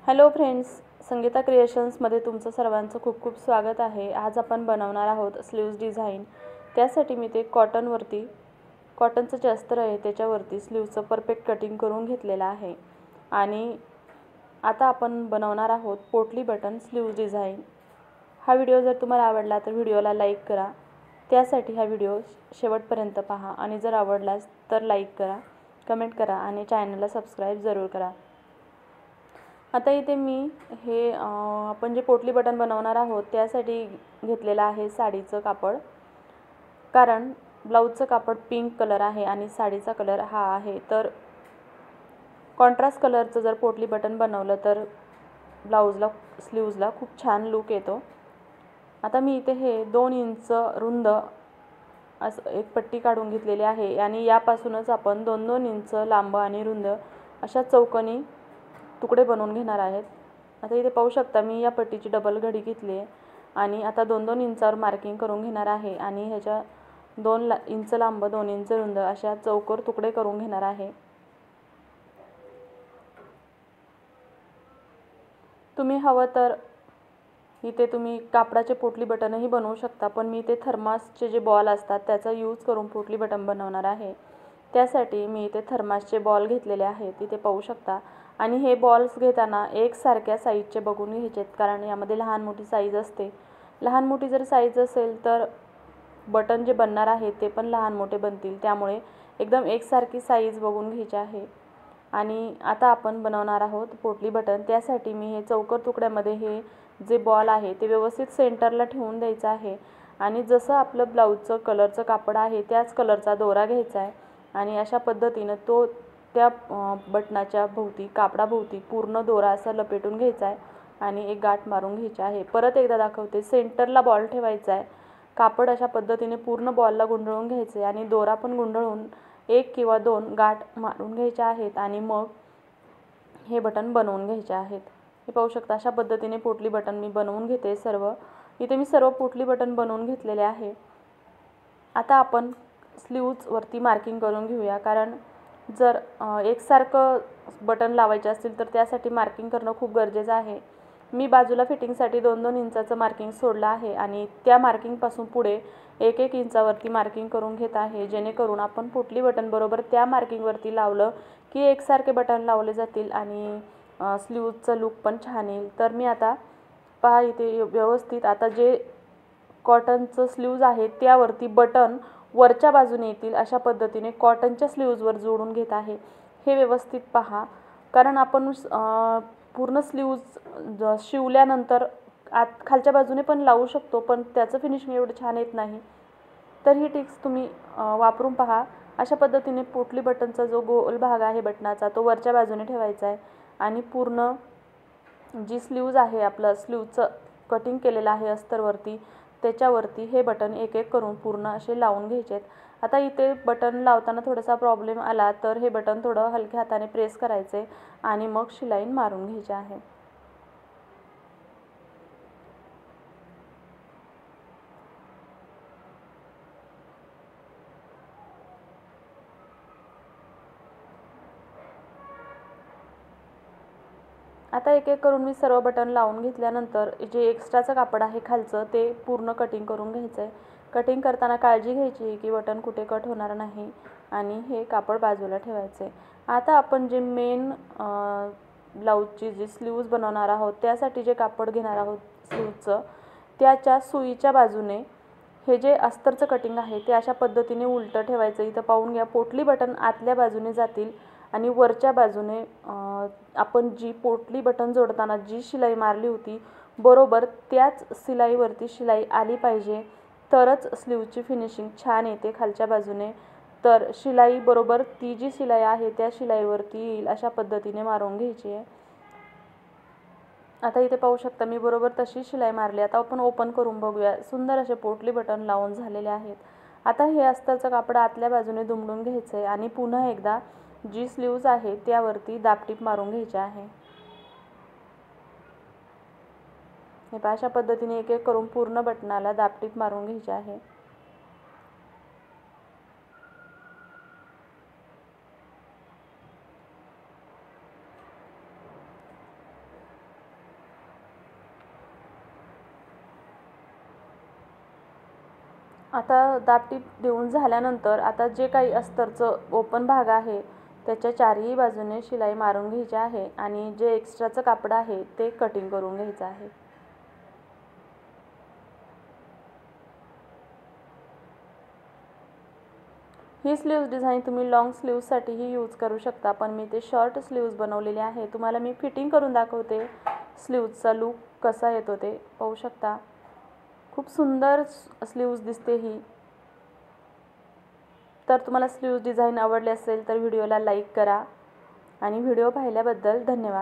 Hello friends, Sangeeta क्रिएशन्समध्ये तुमचं सर्वांचं खूप खूप स्वागत आहे। आज आपण बनवणार आहोत स्लीव्ज डिझाइन। त्यासाठी मी ते कॉटनचं जे अस्तर आहे त्याच्यावरती स्लीव्जचं परफेक्ट कटिंग करून घेतलेलं आहे। आणि आता आपण बनवणार आहोत पोटली बटन स्लीव्ज डिझाइन। हा व्हिडिओ जर तुम्हाला आवडला तर व्हिडिओला लाईक करा। त्यासाठी हा व्हिडिओ शेवटपर्यंत पहा आणि जर आवडलाच तर लाईक करा, कमेंट करा आणि चॅनलला सबस्क्राईब जरूर करा। आता इथे मी हे आपण जे पोटली बटन बनवणार आहोत त्यासाठी घेतलेलं आहे साडीचं कापड। कारण ब्लाउजचं कापड पिंक कलर आहे आणि साडीचा कलर हा आहे, तर कॉन्ट्रास्ट कलरचं जर पोटली बटन बनवलं तर ब्लाउजला स्लीव्जला खूप छान लुक येतो। आता मी इथे हे 2 इंच रुंद असं एक पट्टी काढून घेतलेली आहे आणि यापासूनच आपण 2-2 इंच लांब आणि रुंद अशा चौकोनी तुकडे बनवून घेणार आहेत। आता इथे पाहू शकता मी या पट्टीची डबल घडी घेतली आहे आणि आता 2-2 इंचावर मार्किंग करून घेणार आहे आणि ह्याच्या 2 इंच लांब 2 इंच रुंद अशा चौकोर तुकडे करून घेणार आहे। तुम्ही हवं तर इथे तुम्ही कापडाचे पोटली बटनही बनवू शकता, पण मी इथे थर्मासचे जे बॉल असतात त्याचा यूज करून पोटली बटन बनवणार आहे। त्यासाठी मी इथे थर्मासचे बॉल घेतलेले आहेत, इथे पाहू शकता। आणि हे बॉल्स घेताना एकसारख्या साईजचे बघून घ्यायचे, कारण यामध्ये लहान मोठी साईज असते। लहान मोठी जर साईज असेल तर बटन जे बनणार आहे ते पण लहान मोठे बनतील, त्यामुळे एकदम एकसारखी साईज बघून घ्यायची आहे। आणि आता आपण बनवणार आहोत पोटली बटन। त्यासाठी मी हे चौकोर तुकड्यामध्ये हे जे बॉल आहे ते व्यवस्थित सेंटरला ठेवून द्यायचं आहे आणि जसं आपलं ब्लाउजचं कलरचं कापड आहे त्याच कलरचा दोरा घ्यायचा आहे आणि अशा पद्धतीने तो त्या बटनाच्या भोवती कापडाभोवती पूर्ण दोरा असा लपेटून घ्यायचा आहे आणि एक गाठ मारून घ्यायची आहे। परत एकदा दाखवते, सेंटरला बॉल ठेवायचा आहे, कापड अशा पद्धतीने पूर्ण बॉलला गुंडाळून घ्यायचे आणि दोरा पण गुंडाळून 1 किंवा 2 गाठ मारून घ्यायच्या आहेत आणि मग हे बटन बनवून घ्यायचे आहेत। हे पाहू शकता, अशा पद्धतीने पोटली बटन मी बनवून घेते सर्व। इथे मी सर्व पोटली बटन बनवून घेतलेले आहे। आता आपण स्लीव्जवरती मार्किंग करून घेऊया, कारण जर एकसारखं बटन लावायचे असतील तर त्यासाठी मार्किंग करणं खूप गरजेचं आहे। मी बाजूला फिटिंगसाठी 2-2 इंचाचं मार्किंग सोडलं आहे आणि त्या मार्किंगपासून पुढे 1-1 इंचावरती मार्किंग करून घेत आहे, जेणेकरून आपण पोटली बटन बरोबर त्या मार्किंगवरती लावलं की एकसारखे बटन लावले जातील आणि स्लीव्जचं लुक पण छान येईल। तर मी आता पहा इथे व्यवस्थित आता जे कॉटनचं स्लीव्ज आहे त्यावरती बटन वरच्या बाजूने येतील अशा पद्धतीने कॉटनच्या स्लीव्जवर जोडून घेत आहे। हे व्यवस्थित पहा, कारण आपण पूर्ण स्लीव्ज शिवल्यानंतर खालच्या बाजूने पण लावू शकतो, पण त्याचं फिनिशिंग एवढं छान येत नाही। तर ही टिप्स तुम्ही वापरून पहा। अशा पद्धतीने पोटली बटनचा जो गोल भाग आहे बटनाचा तो वरच्या बाजूने ठेवायचा आहे आणि पूर्ण जी स्लीव्ज आहे आपलं स्लीव्जचं कटिंग केलेलं आहे अस्तरवरती त्याच्यावरती हे बटन एक एक करून पूर्ण असे लावून घ्यायचे आहेत। आता इथे बटन लावताना थोडासा प्रॉब्लेम आला तर हे बटन थोडं हलक्या हाताने प्रेस करायचे आणि मग शिलाई मारून घ्यायची आहे। आता एक एक करून मी सर्व बटन लावून घेतल्यानंतर जे एक्स्ट्राचं कापड आहे खालचं ते पूर्ण कटिंग करून घ्यायचं आहे। कटिंग करताना काळजी घ्यायची की बटन कुठे कट होणार नाही आणि हे कापड बाजूला ठेवायचे। आता आपण जे मेन ब्लाउजची जी स्लीव्ज बनवणार आहोत त्यासाठी जे कापड घेणार आहोत स्लीव्जचं, त्याच्या सुईच्या बाजूने हे जे अस्तरचं कटिंग आहे ते अशा पद्धतीने उलटं ठेवायचं। इथं पाहून घ्या, पोटली बटन आतल्या बाजूने जातील आणि वरच्या बाजूने आपण जी पोटली बटन जोडताना जी शिलाई मारली होती बरोबर त्याच शिलाईवरती शिलाई आली पाहिजे, तरच स्लीव्जची फिनिशिंग छान येते खालच्या बाजूने। तर शिलाई बरोबर ती जी शिलाई आहे त्या शिलाईवरती येईल अशा पद्धतीने मारून घ्यायची आहे। आता इथे पाहू शकता मी बरोबर तशी शिलाई मारली। आता आपण ओपन करून बघूया। सुंदर असे पोटली बटन लावून झालेले आहेत। आता हे अस्तरचं कापड आतल्या बाजूने दुमडून घ्यायचं आहे आणि पुन्हा एकदा जी स्लीव्ज आहे त्यावरती दाबटीप मारून घ्यायची आहे। हे अशा पद्धतीने एक एक करून पूर्ण बटनाला दाबटीप मारून घ्यायची आहे। आता दाबटीप देऊन झाल्यानंतर आता जे काही अस्तरचं ओपन भाग आहे त्याच्या चारही बाजूने शिलाई मारून घ्यायची आहे आणि जे एक्स्ट्राचं कापड आहे ते कटिंग करून घ्यायचं आहे. ही स्लीव्ज डिझाईन तुम्ही लॉंग स्लीव्जसाठीही यूज करू शकता, पण मी ते शॉर्ट स्लीव्ज बनवलेले आहे. तुम्हाला मी फिटिंग करून दाखवते स्लीव्जचा लूक कसा येतो ते पाहू शकता. खूप सुंदर स्लीव्ज दिसते ही. तर तुम्हाला स्लीव्ज डिझाईन आवडली असेल तर व्हिडिओला लाईक करा आणि व्हिडिओ पाहिल्याबद्दल धन्यवाद.